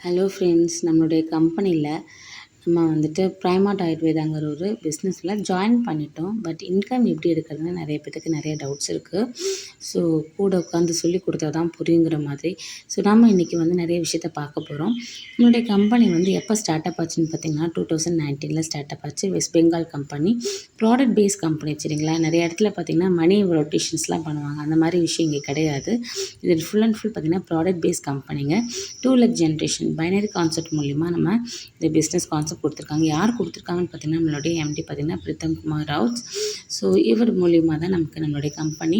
Hello friends, நம்மளுடைய கம்பெனியில் நம்ம வந்துட்டு பிரைமார்ட் ஆயுர்வேதாங்கிற ஒரு பிஸ்னஸில் ஜாயின் பண்ணிட்டோம். பட் இன்கம் எப்படி எடுக்கிறதுன்னு நிறைய பேத்துக்கு நிறைய டவுட்ஸ் இருக்குது. ஸோ கூட உட்காந்து சொல்லி கொடுத்தா தான் புரியுங்கிற மாதிரி. ஸோ நம்ம இன்றைக்கி வந்து நிறைய விஷயத்த பார்க்க போகிறோம். நம்மளுடைய கம்பெனி வந்து எப்போ ஸ்டார்ட் அப் ஆச்சுன்னு பார்த்திங்கன்னா 2019 ஸ்டார்ட் அப் ஆச்சு. West Bengal company, product base company. சரிங்களா, நிறைய இடத்துல பார்த்திங்கன்னா மணி ரொட்டேஷன்ஸ்லாம் பண்ணுவாங்க. அந்த மாதிரி விஷயம் இங்கே கிடையாது. இது ஃபுல் அண்ட் ஃபுல் பார்த்திங்கன்னா ப்ராடக்ட் பேஸ் கம்பெனிங்க. 2 lakh ஜென்ரேஷன் பைனரி கான்செப்ட் மூலிமா நம்ம இந்த பிஸ்னஸ் கான்செப்ட் கொடுத்துருக்காங்க. யார் கொடுத்துருக்காங்கன்னு பார்த்திங்கன்னா நம்மளுடைய எம்டி பார்த்திங்கன்னா பிரீத்தம் குமார் ராவுத். ஸோ இவர் மூலிமா தான் நம்மளுடைய கம்பெனி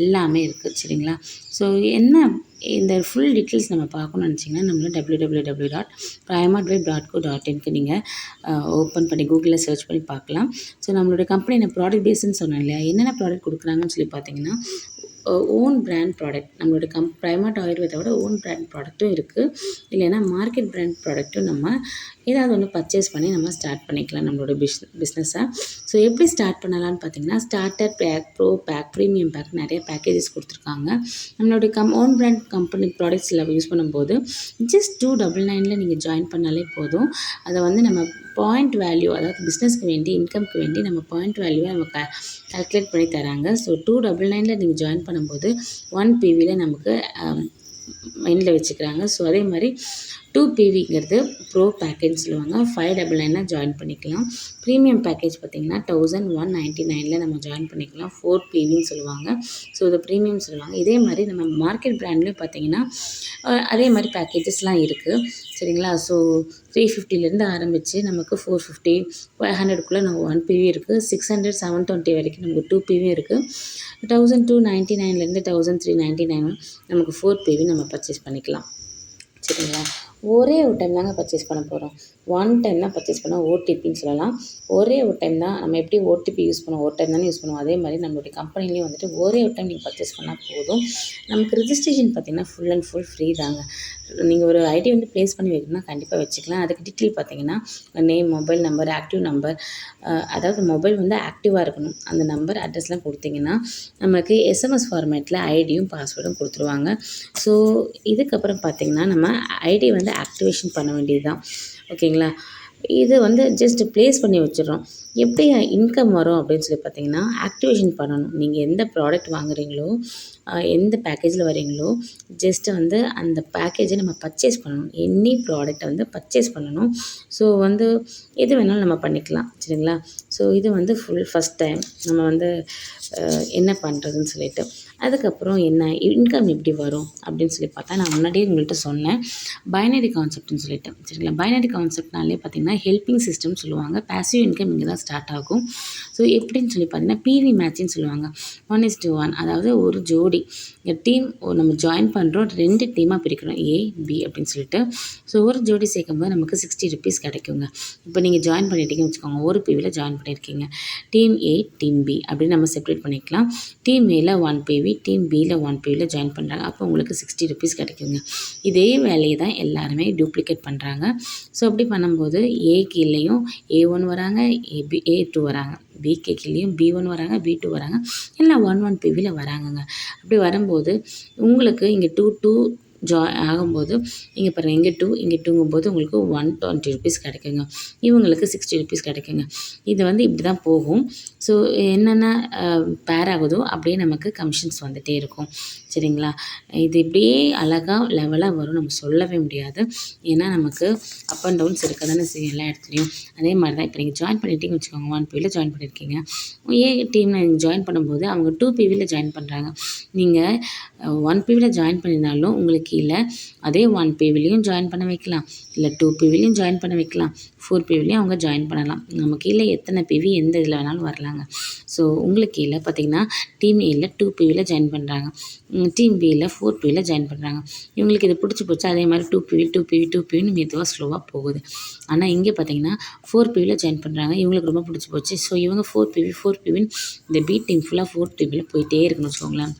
எல்லாமே இருக்குது. சரிங்களா, ஸோ என்ன இந்த ஃபுல் டீட்டெயில்ஸ் நம்ம பார்க்கணும்னு நினச்சிங்கன்னா நம்மளோட www.primartweb.co.in நீங்கள் ஓப்பன் பண்ணி கூகுளில் சர்ச் பண்ணி பார்க்கலாம். ஸோ நம்மளுடைய கம்பெனி நான் ப்ராடக்ட் பேஸ்ன்னு சொன்னேன் இல்லையா, என்னென்ன ப்ராடக்ட் கொடுக்குறாங்கன்னு சொல்லி பார்த்தீங்கன்னா ஓன் பிராண்ட் ப்ராடக்ட். நம்மளோட பிரைமார்ட் ஆயுர்வேதாவோட ஓன் பிராண்ட் ப்ராடக்ட்டும் இருக்குது. இல்லைன்னா மார்க்கெட் பிராண்ட் ப்ராடக்ட்டும் நம்ம ஏதாவது ஒன்று பர்ச்சேஸ் பண்ணி நம்ம ஸ்டார்ட் பண்ணிக்கலாம் நம்மளோட பிஸ்னஸை. ஸோ எப்படி ஸ்டார்ட் பண்ணலான்னு பார்த்தீங்கன்னா starter pack, pro pack, premium pack நிறைய பேக்கேஜஸ் கொடுத்துருக்காங்க. நம்மளுடைய ஓன் பிராண்ட் கம்பெனி ப்ராடக்ட்ஸில் யூஸ் பண்ணும்போது ஜஸ்ட் 299 நீங்கள் ஜாயின் பண்ணாலே போதும். அதை வந்து நம்ம பாயிண்ட் வேல்யூ, அதாவது பிஸ்னஸ்க்கு வேண்டி இன்கம்க்கு வேண்டி நம்ம பாயிண்ட் வேல்யூவை நம்ம கால்குலேட் பண்ணி தராங்க. ஸோ 299 நீங்கள் ஜாயின் பண்ணும்போது 1 PVயில் நமக்கு மைண்டில் வச்சுக்கிறாங்க. ஸோ அதே மாதிரி 2 PVங்கிறது ப்ரோ பேக்கேஜ் சொல்லுவாங்க. 599 ஜாயின் பண்ணிக்கலாம். ப்ரீமியம் பேக்கேஜ் பார்த்திங்கன்னா 1199 நம்ம ஜாயின் பண்ணிக்கலாம். 4 PVன்னு சொல்லுவாங்க. ஸோ இது ப்ரீமியம் சொல்லுவாங்க. இதே மாதிரி நம்ம மார்க்கெட் பிராண்ட்லேயும் பார்த்திங்கன்னா அதே மாதிரி பேக்கேஜஸ்லாம் இருக்குது. சரிங்களா, ஸோ 350 ஆரம்பித்து நமக்கு 450, 500க்குள்ளே நம்ம 1 PV இருக்குது. 600, 720 வரைக்கும் நமக்கு 2 PV இருக்குது. 1299 1399 நமக்கு 4 PV நம்ம பர்ச்சேஸ் பண்ணிக்கலாம். சரிங்களா, ஒரே ஒரு டைம் தாங்க பர்ச்சேஸ் பண்ண போகிறோம். 1 டைம் தான் பர்ச்சேஸ் பண்ணோம். ஓடிபின்னு சொல்லலாம். ஒரே ஒரு டைம் தான். நம்ம எப்படி ஓடிபி யூஸ் பண்ணுவோம், ஒரு டைம் தானே யூஸ் பண்ணுவோம். அதே மாதிரி நம்மளுடைய கம்பெனிலையும் வந்துட்டு ஒரே ஒரு டைம் நீங்கள் பர்ச்சேஸ் பண்ணால் போதும். நமக்கு ரிஜிஸ்ட்ரேஷன் பார்த்திங்கன்னா ஃபுல் அண்ட் ஃபுல் ஃப்ரீ தாங்க. நீங்கள் ஒரு ஐடி வந்து ப்ளேஸ் பண்ணி வைக்கணும்னா கண்டிப்பாக வச்சுக்கலாம். அதுக்கு டீட்டெயில் பார்த்திங்கன்னா name, mobile number, active number, அதாவது மொபைல் வந்து ஆக்டிவாக இருக்கணும். அந்த நம்பர், அட்ரஸ்லாம் கொடுத்திங்கன்னா நமக்கு SMS ஃபார்மேட்டில் ஐடியும் பாஸ்வேர்டும் கொடுத்துருவாங்க. ஸோ இதுக்கப்புறம் பார்த்திங்கன்னா நம்ம ஐடி வந்து ஆக்டிவேஷன் பண்ண வேண்டியது தான். ஓகேங்களா, இது வந்து ஜஸ்ட் ப்ளேஸ் பண்ணி வச்சிடறோம். எப்படி இன்கம் வரும் அப்படின்னு சொல்லி பார்த்தீங்கன்னா ஆக்டிவேஷன் பண்ணணும். நீங்கள் எந்த ப்ராடக்ட் வாங்குறீங்களோ, எந்த பேக்கேஜில் வரீங்களோ, ஜஸ்ட்டு வந்து அந்த பேக்கேஜை நம்ம பர்ச்சேஸ் பண்ணணும். எனி ப்ராடக்டை வந்து பர்ச்சேஸ் பண்ணணும். ஸோ வந்து எது வேணாலும் நம்ம பண்ணிக்கலாம். சரிங்களா, ஸோ இது வந்து ஃபஸ்ட் டைம் நம்ம வந்து என்ன பண்ணுறதுன்னு சொல்லிட்டு, அதுக்கப்புறம் என்ன இன்கம் எப்படி வரும் அப்படின்னு சொல்லி பார்த்தா நான் முன்னாடியே உங்கள்கிட்ட சொன்னேன் பைனரி கான்செப்ட்னு சொல்லிட்டு. சரிங்களா, பைனரி கான்செப்ட்னாலே பார்த்திங்கன்னா ஹெல்பிங் சிஸ்டம் சொல்லுவாங்க. பேசிவ் இன்கம் இங்கே தான் ஸ்டார்ட் ஆகும். ஸோ எப்படின்னு சொல்லி பார்த்தீங்கன்னா PV மேட்சின்னு சொல்லுவாங்க. 1:1, அதாவது ஒரு ஜோடி டீம் நம்ம ஜாயின் பண்ணுறோம். 2 டீமாக பிரிக்கிறோம், A, B அப்படின்னு சொல்லிட்டு. ஸோ ஒரு ஜோடி சேர்க்கும்போது நமக்கு 60 rupees கிடைக்குங்க. இப்போ நீங்கள் ஜாயின் பண்ணிட்டீங்கன்னு வச்சுக்கோங்க, ஒரு PVயில் ஜாயின் பண்ணியிருக்கீங்க. டீம் A, டீம் B அப்படின்னு நம்ம செப்பரேட் பண்ணிக்கலாம். டீம் Aல 1 PV, டீம் Bயில் 1 PVயில் ஜாயின் பண்ணுறாங்க. அப்போ உங்களுக்கு 60 rupees கிடைக்குங்க. இதே வேலையை தான் எல்லாருமே டூப்ளிகேட் பண்ணுறாங்க. ஸோ அப்படி பண்ணும்போது A கீழேயும் A1 வராங்க, A2 வராங்க, B கீழேயும் B1 வராங்க, B2 வராங்க, எல்லாம் 1 PVயில் வராங்கங்க. அப்படி வரும்போது உங்களுக்கு இங்கே 2 ஆகும்போது இங்கே பாருங்கள், இங்கே 2 இங்கே 2ங்கும்போது உங்களுக்கு 120 rupees கிடைக்குங்க. இவங்களுக்கு 60 rupees கிடைக்குங்க. இது வந்து இப்படி தான் போகும். ஸோ என்னென்ன பேர் ஆகுதோ அப்படியே நமக்கு கமிஷன்ஸ் வந்துகிட்டே இருக்கும். சரிங்களா, இது இப்படியே அழகாக லெவலாக வரும், நம்ம சொல்லவே முடியாது. ஏன்னா நமக்கு அப் அண்ட் டவுன்ஸ் இருக்க தானே செய்யும் எல்லா இடத்துலையும். அதே மாதிரி தான் இப்போ நீங்கள் ஜாயின் பண்ணிட்டீங்கன்னு வச்சுக்கோங்க, 1 PVயில் ஜாயின் பண்ணியிருக்கீங்க. A டீமில் நீங்கள் ஜாயின் பண்ணும்போது அவங்க 2 PVயில் ஜாயின் பண்ணுறாங்க. நீங்கள் 1 PVயில் ஜாயின் பண்ணியிருந்தாலும் உங்களுக்கு கீழே அதே 1 PVலையும் ஜாயின் பண்ண வைக்கலாம், இல்லை 2 PVலையும் ஜாயின் பண்ண வைக்கலாம், 4 PVலையும் அவங்க ஜாயின் பண்ணலாம். நம்ம கீழே எத்தனை PV எந்த இதில் வேணாலும் வரலாங்க. ஸோ உங்களுக்கு கீழே பார்த்திங்கன்னா டீம் Aல 2 PVயில் ஜாயின் பண்ணுறாங்க, டீம் Bயில் 4 PVயில் ஜாயின் பண்ணுறாங்க. இவங்களுக்கு இது பிடிச்சி போச்சு. அதே மாதிரி 2 PVன்னு மெதுவாக ஸ்லோவாக போகுது. ஆனால் இங்கே பார்த்திங்கன்னா 4 PVயில் ஜாயின் பண்ணுறாங்க. இவங்களுக்கு ரொம்ப பிடிச்சி போச்சு. ஸோ இவங்க 4 PVன்னு இந்த B டீம் ஃபுல்லாக 4 PVயில் போயிட்டே இருக்குன்னு வச்சுக்கோங்களேன்.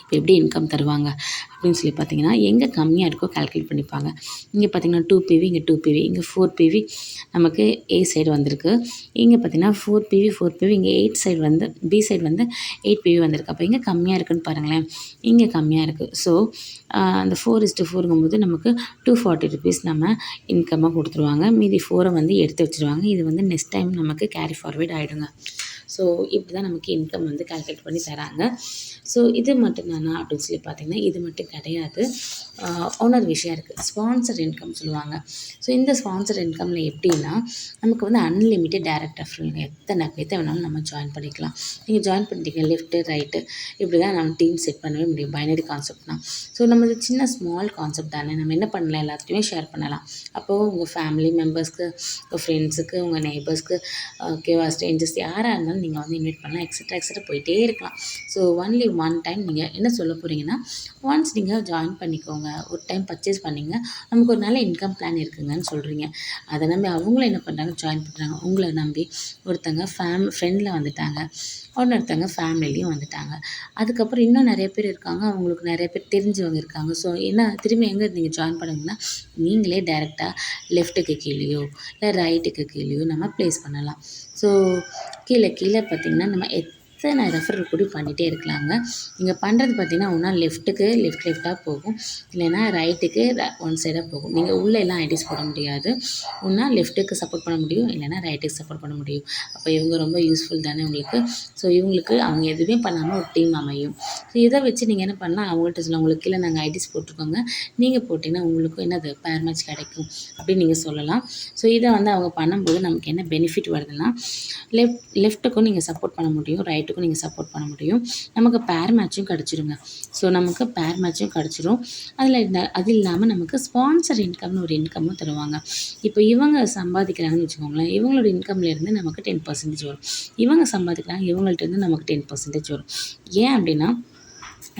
இப்போ எப்படி இன்கம் தருவாங்க அப்படின்னு சொல்லி பார்த்தீங்கன்னா, எங்கே கம்மியாக இருக்கோ கால்குலேட் பண்ணிப்பாங்க. இங்கே பார்த்தீங்கன்னா 2 பிவி, இங்கே 2 பிவி, இங்கே 4 பிவி நமக்கு ஏ சைடு வந்திருக்கு. இங்கே பார்த்தீங்கன்னா 4 பிவி, 4 பிவி, இங்கே 8 சைடு வந்து பி சைடு வந்து 8 பிவி வந்திருக்கு. அப்போ எங்கே கம்மியாக இருக்குன்னு பாருங்களேன், இங்கே கம்மியாக இருக்குது. ஸோ அந்த 4:4ங்கும்போது நமக்கு ₹240 நம்ம இன்கம்மாக கொடுத்துருவாங்க. மீதி 4 வந்து எடுத்து வச்சுருவாங்க. இது வந்து நெக்ஸ்ட் டைம் நமக்கு கேரி ஃபார்வேர்ட் ஆகிடுங்க. ஸோ இப்படி தான் நமக்கு இன்கம் வந்து கால்குலேட் பண்ணி தராங்க. ஸோ இது மட்டும் தானா அப்படின்னு சொல்லி பார்த்தீங்கன்னா, இது மட்டும் கிடையாது. இன்னொரு விஷயம் இருக்குது, ஸ்பான்சர் இன்கம் சொல்லுவாங்க. ஸோ இந்த ஸ்பான்சர் இன்கமில் எப்படின்னா, நமக்கு வந்து அன்லிமிட்டட் டைரக்ட் ரெஃபரல், எத்தனை பேர்த்த வேணாலும் நம்ம ஜாயின் பண்ணிக்கலாம். நீங்கள் ஜாயின் பண்ணிட்டீங்க லெஃப்ட்டு ரைட்டு இப்படி தான் நம்ம டீம் செட் பண்ணவே முடியும். பைனரி கான்செப்ட்னா ஸோ நம்மளது சின்ன ஸ்மால் கான்செப்ட் தானே, நம்ம என்ன பண்ணலாம், எல்லாத்தையுமே ஷேர் பண்ணலாம். அப்போது உங்கள் ஃபேமிலி மெம்பர்ஸ்க்கு, உங்கள் ஃப்ரெண்ட்ஸுக்கு, உங்கள் நெய்பர்ஸ்க்கு, ஓகேவா, ஸ்ட்ரேஞ்சர்ஸ் யாராக இருந்தாலும் நீங்கள் வந்து இன்வைட் பண்ணலாம், எக்ஸட்ரா போயிட்டே இருக்கலாம். ஸோ ஒன்லி ஒன் டைம் நீங்கள் என்ன சொல்ல போகிறீங்கன்னா, ஒன்ஸ் நீங்கள் ஜாயின் பண்ணிக்கோங்க, ஒரு டைம் பர்ச்சேஸ் பண்ணிங்க, நமக்கு ஒரு நல்ல இன்கம் பிளான் இருக்குங்கன்னு சொல்கிறீங்க. அதை நம்பி அவங்களும் என்ன பண்ணுறாங்க, ஜாயின் பண்ணுறாங்க. உங்களை நம்பி ஒருத்தங்க ஃப்ரெண்டில் வந்துட்டாங்க, இன்னொருத்தங்க ஃபேமிலிலையும் வந்துட்டாங்க. அதுக்கப்புறம் இன்னும் நிறைய பேர் இருக்காங்க, அவங்களுக்கு நிறைய பேர் தெரிஞ்சவங்க இருக்காங்க. ஸோ என்ன திரும்பி எங்கே நீங்கள் ஜாயின் பண்ணுவீங்கன்னா, நீங்களே டைரெக்டாக லெஃப்ட்டுக்கு கீழேயோ இல்லை ரைட்டுக்கு கீழேயோ நம்ம ப்ளேஸ் பண்ணலாம். ஸோ கீழே பார்த்தீங்கன்னா நம்ம எத்தனை ரெஃபரல் கூட பண்ணிகிட்டே இருக்கலாங்க. நீங்கள் பண்ணுறது பார்த்தீங்கன்னா, ஒன்றா லெஃப்ட்டாக போகும், இல்லைன்னா ரைட்டுக்கு ஒன் சைடாக போகும். நீங்கள் உள்ளே எல்லாம் ஐடிஸ் போட முடியாது. ஒன்றா லெஃப்ட்டுக்கு சப்போர்ட் பண்ண முடியும், இல்லைன்னா ரைட்டுக்கு சப்போர்ட் பண்ண முடியும். அப்போ இவங்க ரொம்ப யூஸ்ஃபுல் தானே உங்களுக்கு. ஸோ இவங்களுக்கு அவங்க எதுவுமே பண்ணாமல் ஒரு டீம் அமையும். ஸோ இதை வச்சு நீங்கள் என்ன பண்ணலாம், அவங்கள்ட்ட சொல்லலாம், உங்களுக்கு கீழே நாங்கள் ஐடிஸ் போட்டிருக்கோங்க, நீங்கள் போட்டிங்கன்னா உங்களுக்கும் என்னது பேர் மேட்ச் கிடைக்கும் அப்படின்னு நீங்கள் சொல்லலாம். ஸோ இதை வந்து அவங்க பண்ணும்போது நமக்கு என்ன பெனிஃபிட் வருதுன்னா, லெஃப்ட்டுக்கும் நீங்கள் சப்போர்ட் பண்ண முடியும், ரைட்டுக்கும் நீங்கள் சப்போர்ட் பண்ண முடியும், நமக்கு பேர் மேட்சும் கிடச்சிருங்க. ஸோ நமக்கு பேர் மேட்சும் கிடச்சிரும். அது இல்லாமல் நமக்கு ஸ்பான்சர் இன்கம்னு ஒரு இன்கமும் தருவாங்க. இப்போ இவங்க சம்பாதிக்கிறாங்கன்னு வச்சுக்கோங்களேன், இவங்களோட இன்கம்லேருந்து நமக்கு 10% வரும். இவங்க சம்பாதிக்கிறாங்க, இவங்கள்ட்டேருந்து நமக்கு 10% வரும். ஏன் அப்படின்னா,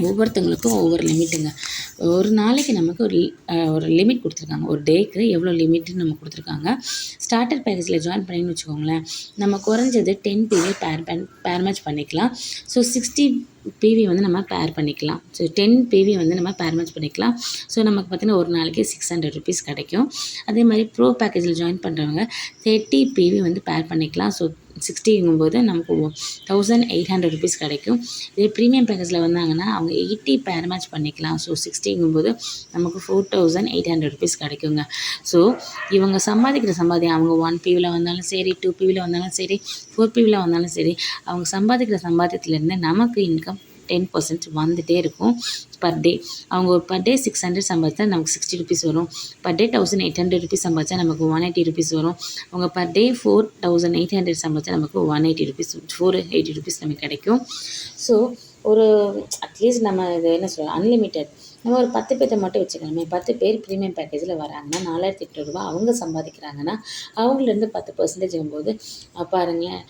ஒவ்வொருத்தங்களுக்கும் ஒவ்வொரு லிமிட்டுங்க. ஒரு நாளைக்கு நமக்கு ஒரு லிமிட் கொடுத்துருக்காங்க, ஒரு டேக்கு எவ்வளோ லிமிட்டுன்னு நம்ம கொடுத்துருக்காங்க. ஸ்டார்டர் பேக்கேஜில் ஜாயின் பண்ணிங்கன்னு வச்சுக்கோங்களேன், நம்ம குறைஞ்சது 10 பிவி பேர் மேட்ச் பண்ணிக்கலாம். ஸோ 60 பிவி வந்து நம்ம பேர் பண்ணிக்கலாம். ஸோ 10 பிவி வந்து நம்ம பேர் மேட்ச் பண்ணிக்கலாம். ஸோ நமக்கு பார்த்திங்கன்னா ஒரு நாளைக்கு ₹600 கிடைக்கும். அதே மாதிரி ப்ரோ பேக்கேஜில் ஜாயின் பண்ணுறவங்க 30 பிவி வந்து பேர் பண்ணிக்கலாம். ஸோ 60ங்கும்போது நமக்கு ₹1800 கிடைக்கும். இதே ப்ரீமியம் பேக்கேஜில் வந்தாங்கன்னா அவங்க 80 பேர் மேட்ச் பண்ணிக்கலாம். ஸோ 60ங்கும்போது நமக்கு ₹4800 கிடைக்குங்க. ஸோ இவங்க சம்பாதிக்கிற சம்பாதியம், அவங்க 1 பிவியில் வந்தாலும் சரி, 2 பிவியில் வந்தாலும் சரி, 4 பிவியில் வந்தாலும் சரி, அவங்க சம்பாதிக்கிற சம்பாதியத்துலேருந்து நமக்கு இன்கம் 10% வந்துகிட்டே இருக்கும் பர் டே. அவங்க ஒரு பர் டே 600 சம்பாதிச்சா நமக்கு ₹60 வரும். பர் டே ₹1800 சம்பாதிச்சா நமக்கு ₹180 வரும். அவங்க பர் டே 4800 சம்பாதிச்சா நமக்கு ₹480 நமக்கு கிடைக்கும். ஸோ ஒரு அட்லீஸ்ட் நம்ம இது என்ன சொல்கிறோம், அன்லிமிட்டெட் நம்ம ஒரு 10 பேர்த்த மட்டும் வச்சுக்கலாமே. 10 பேர் ப்ரீமியம் பேக்கேஜில் வராங்கன்னா ₹4800 அவங்க சம்பாதிக்கிறாங்கன்னா, அவங்கள்டேருந்து 10% போது பாருங்களேன்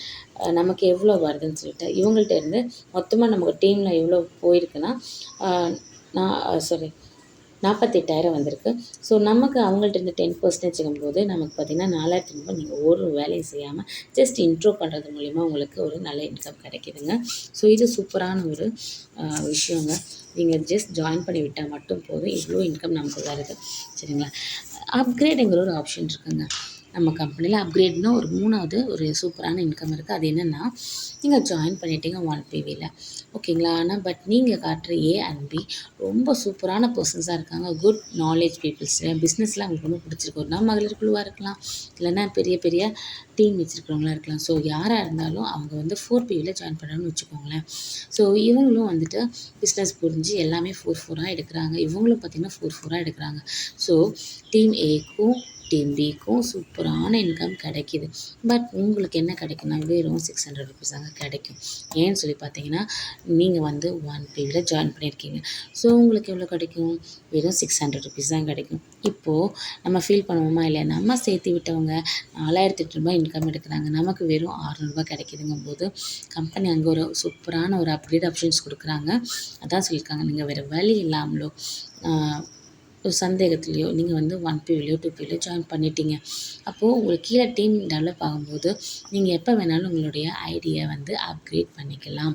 நமக்கு எவ்வளோ வருதுன்னு சொல்லிட்டு. இவங்கள்ட்ட இருந்து மொத்தமாக நமக்கு டீமில் எவ்வளோ போயிருக்குன்னா, 48,000 வந்திருக்கு. ஸோ நமக்கு அவங்கள்ட்ட இருந்து 10% போது நமக்கு பார்த்திங்கன்னா ₹4000 நீங்கள் ஒரு வேலையும் செய்யாமல் ஜஸ்ட் இன்ட்ரோ பண்ணுறது மூலிமா உங்களுக்கு ஒரு நல்ல இன்கம் கிடைக்கிதுங்க. ஸோ இது சூப்பரான ஒரு விஷயங்க. நீங்கள் ஜஸ்ட் ஜாயின் பண்ணி விட்டால் மட்டும் போதும், இவ்வளோ இன்கம் நமக்கு வருது. சரிங்களா. அப்கிரேடுங்கிற ஒரு ஆப்ஷன் இருக்குங்க நம்ம கம்பெனியில். அப்கிரேட்னா ஒரு 3வது ஒரு சூப்பரான இன்கம் இருக்குது. அது என்னென்னா, நீங்கள் ஜாயின் பண்ணிட்டீங்க 1 பிவியில், ஓகேங்களா. ஆனால் பட் நீங்கள் காட்டுற ஏ அண்ட் பி ரொம்ப சூப்பரான பர்சன்ஸாக இருக்காங்க, குட் நாலேஜ் பீப்புள்ஸ். பிஸ்னஸில் அவங்களுக்கு ரொம்ப பிடிச்சிருக்கு. ஒரு மகளிர் குழுவாக இருக்கலாம், இல்லைன்னா பெரிய பெரிய டீம் வச்சுருக்கிறவங்களா இருக்கலாம். ஸோ யாராக இருந்தாலும் அவங்க வந்து 4 பிவியில் ஜாயின் பண்ணுறாங்கன்னு வச்சுக்கோங்களேன். ஸோ இவங்களும் வந்துட்டு பிஸ்னஸ் புரிஞ்சு எல்லாமே 4-4 எடுக்கிறாங்க. இவங்களும் பார்த்திங்கன்னா 4-4 எடுக்கிறாங்க. ஸோ டீம் ஏக்கும் டீம் பிக்கும் சூப்பரான இன்கம் கிடைக்கிது. பட் உங்களுக்கு என்ன கிடைக்குன்னா வெறும் ₹600 தாங்க கிடைக்கும். ஏன்னு சொல்லி பார்த்தீங்கன்னா, நீங்கள் வந்து 1 பிவியில் ஜாயின் பண்ணியிருக்கீங்க. ஸோ உங்களுக்கு எவ்வளோ கிடைக்கும், வெறும் ₹600 தான் கிடைக்கும். இப்போது நம்ம ஃபீல் பண்ணுவோமா இல்லையா, நம்ம சேர்த்து விட்டவங்க ₹4800 இன்கம் எடுக்கிறாங்க, நமக்கு வெறும் ₹600 கிடைக்கிதுங்கும் போது கம்பெனி அங்கே ஒரு சூப்பரான ஒரு அப்கிரேட் ஆப்ஷன்ஸ் கொடுக்குறாங்க. அதான் சொல்லியிருக்காங்க, நீங்கள் வேறு வழி இல்லாமலோ ஒரு சந்தேகத்துலேயோ நீங்கள் வந்து 1 PVலையோ 2 PVலையோ ஜாயின் பண்ணிட்டீங்க. அப்போது உங்களுக்கு கீழே டீம் டெவலப் ஆகும்போது நீங்கள் எப்போ வேணாலும் உங்களுடைய ஐடியை வந்து அப்கிரேட் பண்ணிக்கலாம்.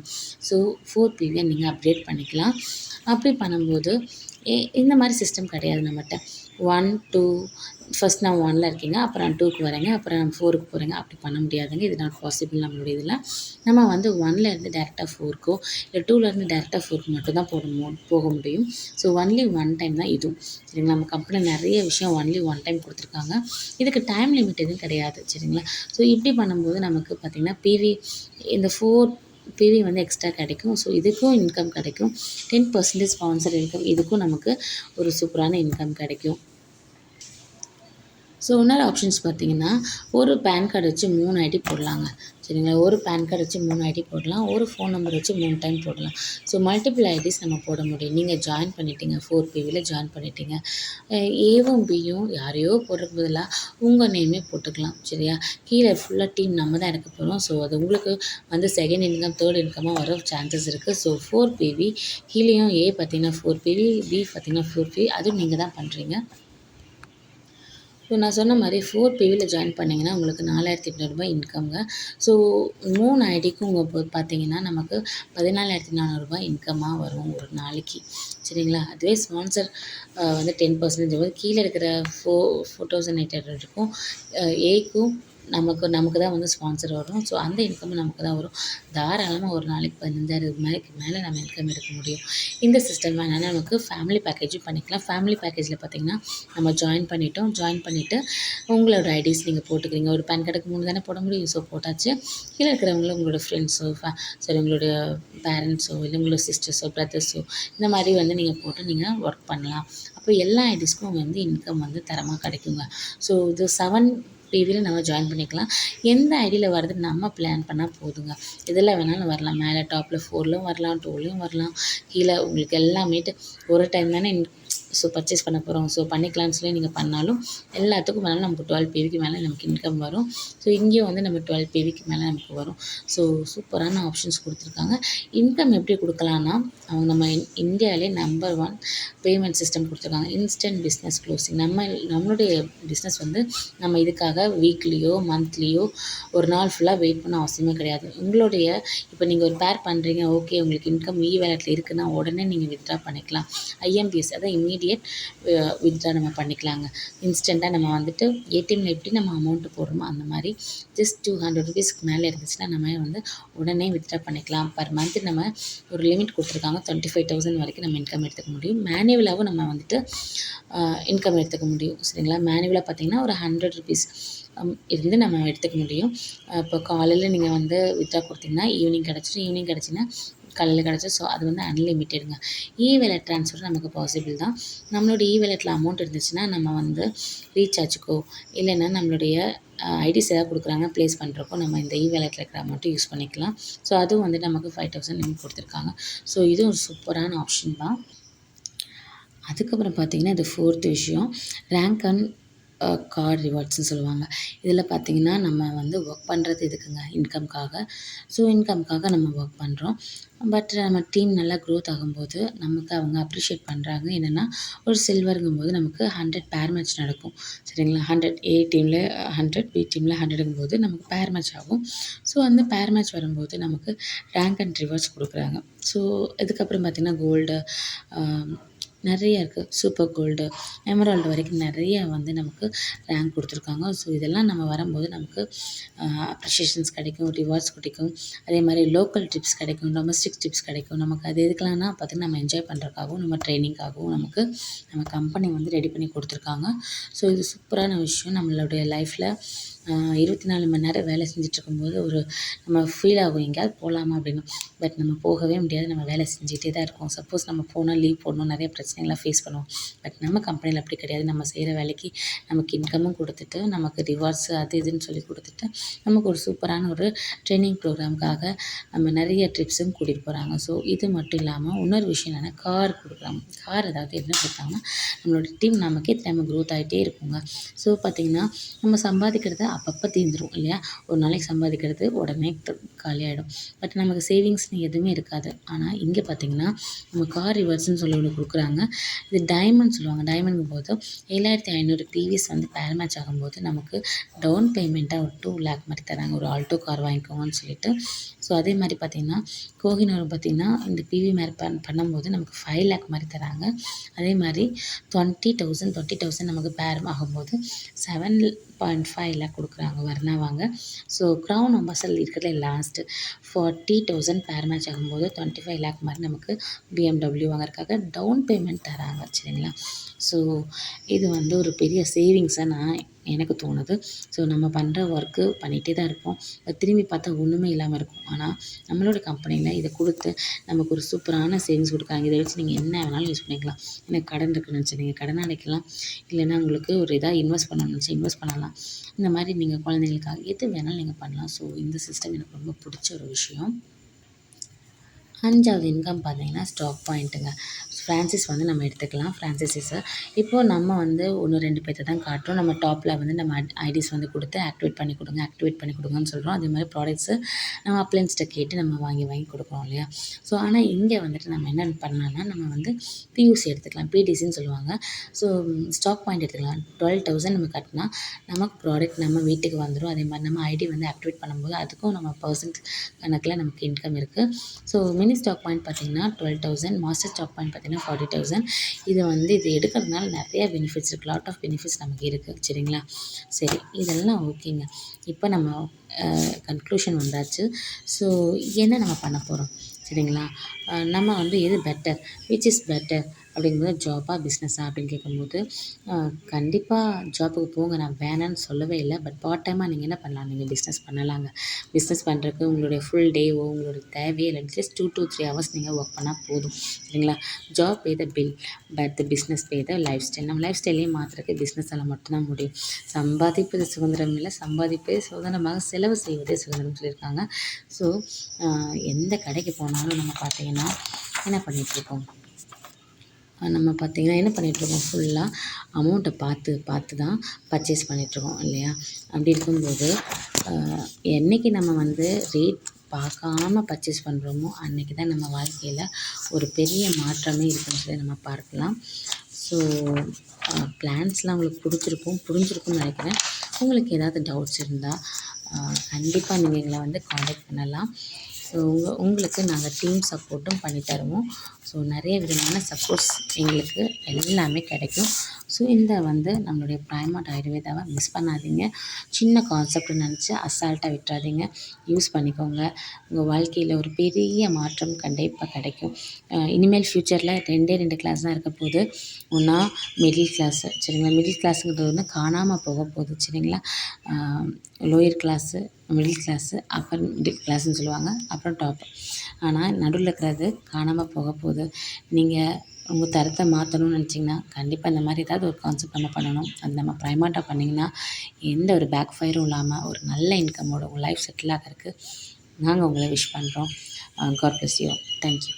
ஸோ 4 PVயை நீங்கள் அப்கிரேட் பண்ணிக்கலாம். அப்படி பண்ணும்போது இந்த மாதிரி சிஸ்டம் கிடையாது நம்மகிட்ட. 1, 2 ஃபஸ்ட் நான் 1ல் இருக்கீங்க, அப்புறம் 2க்கு வரேங்க, அப்புறம் 4க்கு போகிறேங்க. அப்படி பண்ண முடியாதுங்க. இது நாட் பாசிபிள் நம்மளுடைய இதில். நம்ம வந்து 1லேருந்து டேரெக்டாக 4க்கோ இல்லை 2லேருந்து டேரெக்டாக 4க்கு மட்டும் தான் போக முடியும். ஸோ ஒன்லி 1 டைம் தான் இதுவும். சரிங்களா? நம்ம கம்பெனியில் நிறைய விஷயம் ஒன்லி 1 டைம் கொடுத்துருக்காங்க. இதுக்கு டைம் லிமிட் எதுவும் கிடையாது. சரிங்களா? ஸோ இப்படி பண்ணும்போது நமக்கு பார்த்திங்கன்னா இந்த 4 PV வந்து எக்ஸ்ட்ரா கிடைக்கும். ஸோ இதுக்கும் இன்கம் கிடைக்கும். 10% ஸ்பான்சர் இன்கம், இதுக்கும் நமக்கு ஒரு சூப்பரான இன்கம் கிடைக்கும். ஸோ இன்னொரு ஆப்ஷன்ஸ் பார்த்திங்கன்னா, ஒரு பேன் கார்டு வச்சு 3 ஐடி போடலாங்க. சரிங்களா? ஒரு பேன் கார்டு வச்சு 3 ஐடி போடலாம். ஒரு ஃபோன் நம்பர் வச்சு 3 டைம் போடலாம். ஸோ மல்டிபிள் ஐடிஸ் நம்ம போட முடியும். நீங்கள் ஜாயின் பண்ணிட்டீங்க, 4 PVயில் ஜாயின் பண்ணிட்டீங்க. ஏவும் பியும் யாரையோ போடுறதுக்கு பதிலாக உங்கள் நேமே போட்டுக்கலாம். சரியா? கீழே ஃபுல்லாக டீம் நம்ம தான் எடுக்க போகிறோம். ஸோ அது உங்களுக்கு வந்து செகண்ட் இன்கம், தேர்ட் இன்கமாக வர சான்சஸ் இருக்குது. ஸோ 4 PV கீழேயும் பார்த்திங்கன்னா 4 PV, பி பார்த்திங்கன்னா 4 PV, அதுவும் நீங்கள் தான் பண்ணுறீங்க. ஸோ நான் சொன்ன மாதிரி 4 PVயில் ஜாயின் பண்ணிங்கன்னா உங்களுக்கு 4800 இன்கம்ங்க. ஸோ 3 ஐடிக்கும் உங்கள் பார்த்தீங்கன்னா நமக்கு 14400 இன்கமாக வரும் ஒரு நாளைக்கு. சரிங்களா? அதுவே ஸ்பான்சர் வந்து 10% கீழே இருக்கிற 4800க்கும் ஏக்கும் நமக்கு தான் வந்து ஸ்பான்சர் வரும். ஸோ அந்த இன்கம் நமக்கு தான் வரும். தாராளமாக ஒரு நாளைக்கு 15,000 மேலே நம்ம இன்கம் எடுக்க முடியும். இந்த சிஸ்டம் வேணாலும் நமக்கு ஃபேமிலி பேக்கேஜும் பண்ணிக்கலாம். ஃபேமிலி பேக்கேஜில் பார்த்திங்கன்னா நம்ம ஜாயின் பண்ணிவிட்டு உங்களோட ஐடிஸ் நீங்கள் போட்டுக்கிறீங்க. ஒரு பேன் கார்டுக்கு 3 தானே போட முடியும். ஸோ போட்டாச்சு. கீழே இருக்கிறவங்களும் உங்களோட ஃப்ரெண்ட்ஸோ உங்களுடைய பேரண்ட்ஸோ இல்லை உங்களோட சிஸ்டர்ஸோ பிரதர்ஸோ இந்த மாதிரி வந்து நீங்கள் போட்டு நீங்கள் ஒர்க் பண்ணலாம். அப்போ எல்லா ஐடிஸ்க்கும் வந்து இன்கம் வந்து தரமாக கிடைக்குங்க. ஸோ இது 7 PVயில் நம்ம ஜாயின் பண்ணிக்கலாம். எந்த ஐடியில் வருதுன்னு நம்ம பிளான் பண்ணால் போதுங்க. இதில் வேணாலும் வரலாம். மேலே டாப்பில் 4லும் வரலாம், 2லையும் வரலாம். கீழே உங்களுக்கு எல்லாமேட்டு ஒரு டைம் தானே பர்ச்சேஸ் பண்ண போகிறோம். ஸோ பண்ணிக்கலாம்னு சொல்லி நீங்கள் பண்ணாலும் எல்லாத்துக்கும் வேணாலும் நமக்கு 12 PVக்கு மேலே நமக்கு இன்கம் வரும். ஸோ இங்கேயும் வந்து நம்ம 12 PVக்கு மேலே நமக்கு வரும். ஸோ சூப்பரான ஆப்ஷன்ஸ் கொடுத்துருக்காங்க. இன்கம் எப்படி கொடுக்கலான்னா, அவங்க நம்ம இந்தியாவிலே நம்பர் 1 பேமெண்ட் சிஸ்டம் கொடுத்துருக்காங்க. Instant business closing. நம்மளுடைய பிஸ்னஸ் வந்து நம்ம இதுக்காக வீக்லியோ மந்த்லியோ ஒரு நாள் ஃபுல்லாக வெயிட் பண்ண அவசியமே கிடையாது. உங்களுடைய இப்போ நீங்கள் ஒரு பேர் பண்ணுறீங்க, ஓகே உங்களுக்கு இன்கம் வாலெட்டில் இருக்குன்னா உடனே நீங்கள் வித்ட்ரா பண்ணிக்கலாம். IMPS அதான் இம்மீடியட் வித்ட்ரா நம்ம பண்ணிக்கலாங்க. இன்ஸ்டண்ட்டாக நம்ம வந்துட்டு ஏடிஎம்மில் எப்படி நம்ம அமௌண்ட்டு போடுறோமோ அந்த மாதிரி ஜஸ்ட் 200 ரூபீஸ்க்கு மேலே இருந்துச்சுன்னா நம்ம வந்து உடனே வித்ட்ரா பண்ணிக்கலாம். பர் மந்த் நம்ம ஒரு லிமிட் கொடுத்துருக்காங்க. 25,000 வரைக்கும் நம்ம இன்கம் எடுத்துக்க முடியும். மேனுவலாகவும் நம்ம வந்துட்டு இன்கம் எடுத்துக்க முடியும். சரிங்களா? மேனுவலாக பார்த்திங்கன்னா ஒரு 100 ரூபீஸ் இருந்து நம்ம எடுத்துக்க முடியும். இப்போ காலையில் நீங்கள் வந்து வித்ட்ரா கொடுத்தீங்கன்னா ஈவினிங் கிடச்சின்னா காலையில் கிடச்சிடும். ஸோ அது வந்து அன்லிமிட்டெடுங்க. வாலெட் ட்ரான்ஸ்ஃபர் நமக்கு பாசிபிள் தான். நம்மளோட வாலெட்டில் அமௌண்ட் இருந்துச்சுன்னா நம்ம வந்து ரீசார்ஜுக்கோ இல்லைன்னா நம்மளுடைய ஐடிஸ் ஏதாவது கொடுக்குறாங்க ப்ளேஸ் பண்ணுறப்போ நம்ம இந்த வாலெட்டில் இருக்கிற அமௌண்ட்டை யூஸ் பண்ணிக்கலாம். ஸோ அதுவும் வந்து நமக்கு 5,000 லிமிட் கொடுத்துருக்காங்க. ஸோ இதுவும் ஒரு சூப்பரான ஆப்ஷன் தான். அதுக்கப்புறம் பார்த்திங்கன்னா இது 4th விஷயம், ரேங்க் அண்ட் கார்டு ரிவார்ட்ஸ்னு சொல்லுவாங்க. இதில் பார்த்திங்கன்னா நம்ம வந்து ஒர்க் பண்ணுறது எதுக்குங்க? இன்கம்காக. ஸோ இன்கம்காக நம்ம ஒர்க் பண்ணுறோம். பட் நம்ம டீம் நல்லா க்ரோத் ஆகும்போது நமக்கு அவங்க அப்ரிஷியேட் பண்ணுறாங்க. என்னென்னா ஒரு சில்வருங்கும்போது நமக்கு 100 பேர் மேட்ச் நடக்கும். சரிங்களா? 100 A டீமில் 100 B டீமில் 100ங்கும்போது நமக்கு பேர் மேட்ச் ஆகும். ஸோ அந்த பேர் மேட்ச் வரும்போது நமக்கு ரேங்க் அண்ட் ரிவார்ட்ஸ் கொடுக்குறாங்க. ஸோ இதுக்கப்புறம் பார்த்திங்கன்னா கோல்டு நிறைய இருக்குது. சூப்பர் கோல்டு, எமரால்டு வரைக்கும் நிறைய வந்து நமக்கு ரேங்க் கொடுத்துருக்காங்க. ஸோ இதெல்லாம் நம்ம வரும்போது நமக்கு அப்ரிஷியேஷன்ஸ் கிடைக்கும், ரிவார்ட்ஸ் கிடைக்கும். அதே மாதிரி லோக்கல் டிப்ஸ் கிடைக்கும், டொமஸ்டிக் டிப்ஸ் கிடைக்கும். நமக்கு அது எதுக்கலாம்னா பார்த்திங்கன்னா நம்ம என்ஜாய் பண்ணுறதுக்காகவும் நம்ம ட்ரைனிங்காகவும் நமக்கு நம்ம கம்பெனி வந்து ரெடி பண்ணி கொடுத்துருக்காங்க. ஸோ இது சூப்பரான விஷயம். நம்மளுடைய லைஃப்பில் 24 மணி நேரம் வேலை செஞ்சிட்ருக்கும்போது ஒரு நம்ம ஃபீல் ஆகும் எங்கேயாவது போகலாமா அப்படின்னு. பட் நம்ம போகவே முடியாது. நம்ம வேலை செஞ்சுட்டே தான் இருக்கோம். சப்போஸ் நம்ம போனால் லீவ் போடணும், நிறைய பிரச்சனைகள்லாம் ஃபேஸ் பண்ணுவோம். பட் நம்ம கம்பெனியில் அப்படி கிடையாது. நம்ம செய்கிற வேலைக்கு நமக்கு இன்கமும் கொடுத்துட்டு நமக்கு ரிவார்ட்ஸு அது இதுன்னு சொல்லி கொடுத்துட்டு நமக்கு ஒரு சூப்பரான ஒரு ட்ரைனிங் ப்ரோக்ராமுக்காக நம்ம நிறைய ட்ரிப்ஸும் கூட்டிகிட்டு போகிறாங்க. ஸோ இது மட்டும் இல்லாமல் இன்னொரு விஷயம் என்னென்னா கார் கொடுக்குறாங்க. கார் அதாவது என்ன கொடுத்தாங்கன்னா நம்மளோட டீம் நமக்கே தெரியாமல் க்ரோத் ஆகிட்டே இருக்குங்க. ஸோ பார்த்திங்கன்னா நம்ம சம்பாதிக்கிறது அப்பப்போ தீர்ந்துடும் இல்லையா? ஒரு நாளைக்கு சம்பாதிக்கிறது உடனே காலியாகிடும். பட் நமக்கு சேவிங்ஸ்னு எதுவுமே இருக்காது. ஆனால் இங்கே பார்த்திங்கன்னா நம்ம கார் ரிவார்ட்ஸ்னு சொல்லி ஒன்று கொடுக்குறாங்க. இது டைமண்ட் சொல்லுவாங்க. டைமண்ட்ங்கும்போது 7,500 பிவிஎஸ் வந்து பேர் மேட்ச் ஆகும்போது நமக்கு டவுன் பேமெண்ட்டாக ஒரு 2 லேக் மாதிரி தராங்க. ஒரு ஆல்டோ கார் வாங்கிக்கோங்கன்னு சொல்லிட்டு. ஸோ அதே மாதிரி பார்த்திங்கன்னா கோஹினூர் பார்த்திங்கன்னா இந்த பிவி மேர் பண்ணும்போது நமக்கு 5 லேக் மாதிரி தராங்க. அதே மாதிரி 20,000 நமக்கு பேர் ஆகும்போது 7.5 லேக் கொடுக்குறாங்க வர்ணா வாங்க. ஸோ க்ரௌன் அம்பாசல் இருக்கிறதுல லாஸ்ட்டு 40,000 பேர் மேட்ச் ஆகும்போது 25 லேக் மாதிரி நமக்கு பிஎம்டபிள்யூ வாங்குறதுக்காக டவுன் பேமெண்ட் தராங்க. சரிங்களா? ஸோ இது வந்து ஒரு பெரிய சேவிங்ஸாக எனக்கு தோணுது. ஸோ நம்ம பண்ணுற ஒர்க்கு பண்ணிகிட்டே தான் இருப்போம். திரும்பி பார்த்தா ஒன்றுமே இல்லாமல் இருக்கும். ஆனால் நம்மளோட கம்பெனியில் இதை கொடுத்து நமக்கு ஒரு சூப்பரான சேவிங்ஸ் கொடுக்குறாங்க. இதை வச்சு நீங்கள் என்ன வேணாலும் யூஸ் பண்ணிக்கலாம். எனக்கு கடன் இருக்குன்னு நினச்சி நீங்கள் கடன் அடைக்கலாம். இல்லைன்னா உங்களுக்கு ஒரு இதாக இன்வெஸ்ட் பண்ணணும்னு நினச்சி இன்வெஸ்ட் பண்ணலாம். இந்த மாதிரி நீங்கள் குழந்தைங்களுக்காக எது வேணாலும் நீங்கள் பண்ணலாம். ஸோ இந்த சிஸ்டம் எனக்கு ரொம்ப பிடிச்ச ஒரு விஷயம். 5வது இன்கம் பார்த்தீங்கன்னா ஸ்டாக் பாயிண்ட்டுங்க. ஃப்ரான்சைஸ் வந்து நம்ம எடுத்துக்கலாம். ஃப்ரான்சைஸிஸை இப்போது நம்ம வந்து 1, 2 பேர்த்த தான் காட்டுறோம். நம்ம டாப்பில் வந்து நம்ம ஐடிஸ் வந்து கொடுத்து ஆக்டிவேட் பண்ணி கொடுங்கன்னு சொல்கிறோம். அதே மாதிரி ப்ராடக்ட்ஸு நம்ம அப்ளையன்ஸ்கிட்ட கேட்டு நம்ம வாங்கி கொடுக்குறோம் இல்லையா? ஸோ ஆனால் இங்கே வந்துட்டு நம்ம என்ன பண்ணலாம்னா நம்ம வந்து பியூசி எடுத்துக்கலாம். பிடிசின்னு சொல்லுவாங்க. ஸோ ஸ்டாக் பாயிண்ட் எடுத்துக்கலாம். 12,000 நம்ம கட்டினா நமக்கு ப்ராடக்ட் நம்ம வீட்டுக்கு வந்துடும். அதே மாதிரி நம்ம ஐடி வந்து ஆக்டிவேட் பண்ணும்போது அதுக்கும் நம்ம பர்சன்ட் கணக்கில் நமக்கு இன்கம் இருக்குது. ஸோ மினி ஸ்டாக் பாயிண்ட் பார்த்திங்கன்னா 12,000, மாஸ்டர் ஸ்டாக் பாயிண்ட் பார்த்திங்கன்னா 40,000. இது எடுக்கிறதுனால நிறையா பெனிஃபிட்ஸ் இருக்குது. லாட் ஆஃப் பெனிஃபிட்ஸ் நமக்கு இருக்குது. சரிங்களா? சரி, இதெல்லாம் ஓகேங்க. இப்போ நம்ம கன்க்ளூஷன் வந்தாச்சு. ஸோ என்ன நம்ம பண்ண போகிறோம்? சரிங்களா? நம்ம வந்து எது பெட்டர், விச் இஸ் பெட்டர் அப்படிங்கும்போது ஜாபா பிஸ்னஸா அப்படின்னு கேட்கும்போது கண்டிப்பாக ஜாப்புக்கு போங்க. நான் வேணான்னு சொல்லவே இல்லை. பட் பார்ட் டைமாக நீங்கள் என்ன பண்ணலாம்? நீங்கள் பிஸ்னஸ் பண்ணலாங்க. பிஸ்னஸ் பண்ணுறதுக்கு உங்களுடைய ஃபுல் டேவோ உங்களுக்கு தேவையே இல்லை. ஜஸ்ட் 2 to 3 ஹவர்ஸ் நீங்கள் ஒர்க் பண்ணால் போதும். சரிங்களா? Job pay the bill but the business pay the life style. நம்ம லைஃப் ஸ்டைலையும் மாற்றுறதுக்கு பிஸ்னஸால் மட்டும்தான் முடியும். சம்பாதிப்பது சுதந்திரம் இல்லை, சம்பாதிப்பதே சுதந்திரமாக செலவு செய்வதே சுதந்திரம் சொல்லியிருக்காங்க. ஸோ எந்த கடைக்கு போனாலும் நம்ம பார்த்திங்கன்னா என்ன பண்ணிகிட்ருக்கோம்? நம்ம பார்த்திங்கன்னா என்ன பண்ணிகிட்ருக்கோம்? ஃபுல்லாக அமௌண்ட்டை பார்த்து தான் பர்ச்சேஸ் பண்ணிகிட்ருக்கோம் இல்லையா? அப்படி இருக்கும்போது என்றைக்கு நம்ம வந்து ரேட் பார்க்காம பர்ச்சேஸ் பண்ணுறோமோ அன்றைக்கி தான் நம்ம வாழ்க்கையில் ஒரு பெரிய மாற்றமே இருக்குன்னு சொல்லி நம்ம பார்க்கலாம். ஸோ பிளான்ஸ்லாம் உங்களுக்கு புரிஞ்சிருக்கும்னு நினைக்கிறேன். உங்களுக்கு ஏதாவது டவுட்ஸ் இருந்தால் கண்டிப்பாக நீங்கள் எங்களை வந்து காண்டாக்ட் பண்ணலாம். ஸோ உங்களுக்கு நாங்கள் டீம் சப்போர்ட்டும் பண்ணி தருவோம். ஸோ நிறைய விதமான சப்போர்ட்ஸ் எங்களுக்கு எல்லாமே கிடைக்கும். ஸோ இந்த வந்து நம்மளுடைய பிரைமார்ட் ஆயுர்வேதாவை மிஸ் பண்ணாதீங்க. சின்ன கான்செப்ட்னு நினச்சி அசால்ட்டாக விட்டுறாதீங்க. யூஸ் பண்ணிக்கோங்க. உங்கள் வாழ்க்கையில் ஒரு பெரிய மாற்றம் கண்டிப்பாக கிடைக்கும். இனிமேல் ஃப்யூச்சரில் 2 கிளாஸ் தான் இருக்க போகுது. ஒன்றா மிடில் கிளாஸு. சரிங்களா? மிடில் கிளாஸுங்கிறது வந்து காணாமல் போக போகுது. சரிங்களா? Lower class, middle class, upper middle கிளாஸ்ன்னு சொல்லுவாங்க. அப்புறம் டாப். ஆனால் நடுவில் இருக்கிறது காணாமல் போக போகுது. நீங்கள் உங்கள் தரத்தை மாற்றணும்னு நினச்சிங்கன்னா கண்டிப்பாக இந்த மாதிரி ஏதாவது ஒரு கான்செப்ட் நம்ம பண்ணணும். அது நம்ம ப்ரைமார்ட்டாக பண்ணிங்கன்னா எந்த ஒரு பேக் ஃபயரும் இல்லாமல் ஒரு நல்ல இன்கமோட உங்கள் லைஃப் செட்டில் ஆகிறதுக்கு நாங்கள் உங்களை விஷ் பண்ணுறோம். God bless you. தேங்க்யூ.